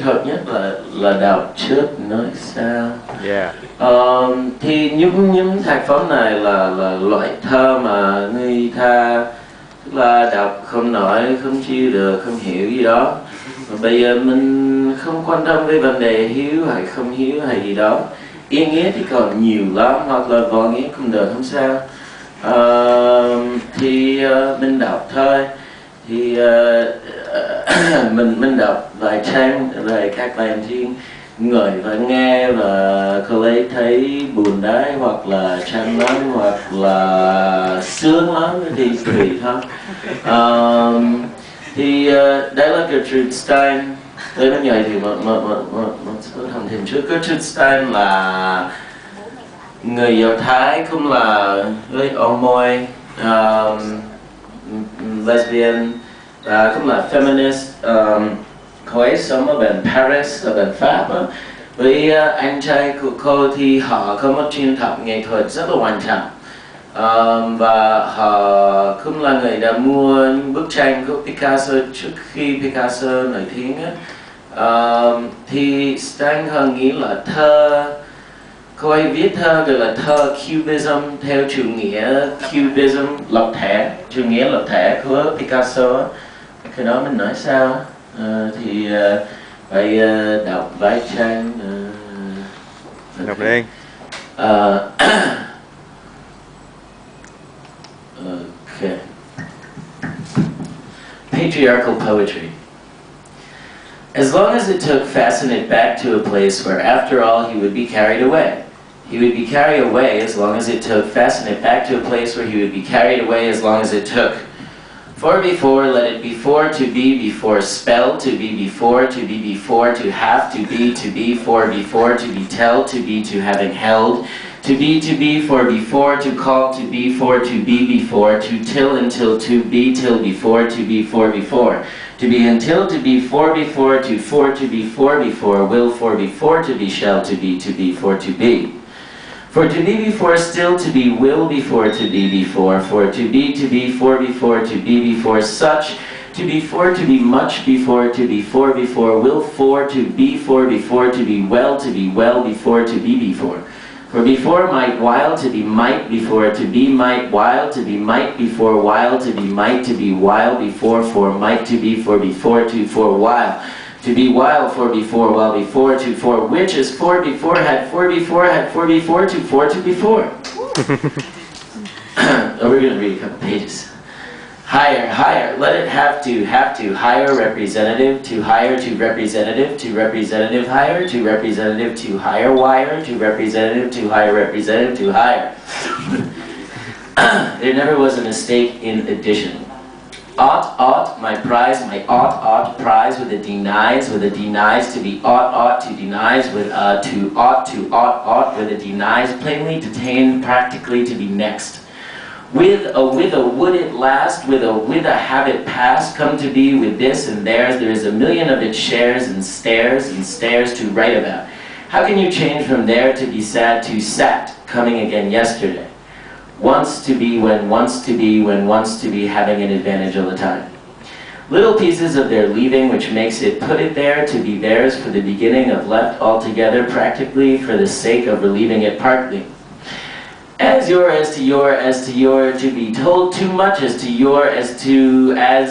thuật nhất là đọc trước nói sao. Yeah. Thì những tác phẩm này là loại thơ mà người ta tức là đọc không nói, không chịu được, không hiểu gì đó. Và bây giờ mình không quan tâm với vấn đề hiểu hay không hiểu hay gì đó. Ý nghĩa thì còn nhiều lắm, hoặc là vô nghĩa cũng được, không sao. Thì mình đọc thôi. Thì mình đọc vài trang về các bạn riêng người và nghe và cô ấy thấy buồn đấy, hoặc là chán lắm, hoặc là sướng lắm thì tùy thôi. Thì đấy là Gertrude Stein. Tôi nói nhảy thì một số thông tin trước. Gertrude Stein là người Do Thái, cũng là với homoi, lesbian, và cũng là feminist. Cô ấy sống ở bên Paris, ở bên Pháp. Với anh trai của cô thì họ có một truyền thống nghệ thuật rất là quan trọng. Và họ cũng là người đã mua những bức tranh của Picasso trước khi Picasso nổi tiếng. Thì Stein còn nghĩ là thơ, cô ấy viết thơ gọi là thơ Cubism theo chủ nghĩa Cubism lập thể, chủ nghĩa lập thể của Picasso. Cái đó mình nói sao? Thì phải đọc vài trang. Đọc đi. Okay. Patriarchal poetry. As long as it took Fascinate back to a place where, after all, he would be carried away. He would be carried away as long as it took Fascinate back to a place where he would be carried away as long as it took. For before, let it be for, to be before, spell, to be before, to be before, to have, to be, for before, to be tell, to be, to having held, to be, for before, to call, to be, for before, to till, until, to be, till before, to be, for before, to be until, to be, for before, to be, for before, will, for before, to be, shall, to be, for to be. For to be before, still to be, will before, to be, for to be, for before, such, to be, much before, to before, will, for to be, well, before, to be before. For before, might, while, to be, might, before, to be, might, while, to be, might, before, while, to be, might, to be, while, before, for, might, to be, for before, to, for, while. To be while, for before, while before, to for, which is for before, had for before, to for to before. Oh, we're going to read a couple pages. Higher, higher, let it have to, higher representative, to representative, higher, to representative, to higher wire, to representative, to higher. There never was a mistake in addition. Ought, my prize, my ought, prize with a denies, to be ought, to denies, with a to ought, with a denies, plainly detained, practically to be next. With a would it last, with a have it passed, come to be with this and theirs, there is a million of its shares and stairs to write about. How can you change from there to be sad to sat, coming again yesterday? Wants to be, when wants to be, having an advantage all the time. Little pieces of their leaving, which makes it put it there to be theirs for the beginning of left altogether, practically for the sake of relieving it partly. As to your, to be told too much, as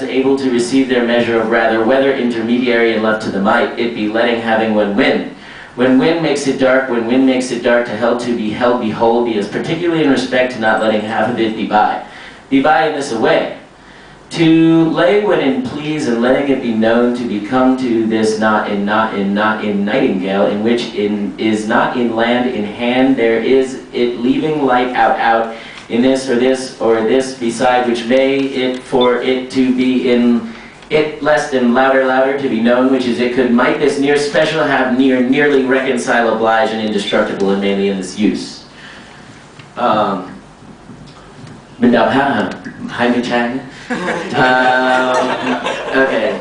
able to receive their measure of rather, whether intermediary and left to the might, it be letting, having, when win. When wind makes it dark, to held, to be held, behold, be as particularly in respect to not letting half of it be by. Be by in this away. To lay when in please and letting it be known to become to this not in nightingale, in which is not in land in hand, there is it leaving light out, in this or this beside, which may it for it to be in it less than louder to be known, which is it could might this near special have nearly reconcile, oblige, and indestructible, and mainly in this use. Mình đọc ha 20 trang. Okay.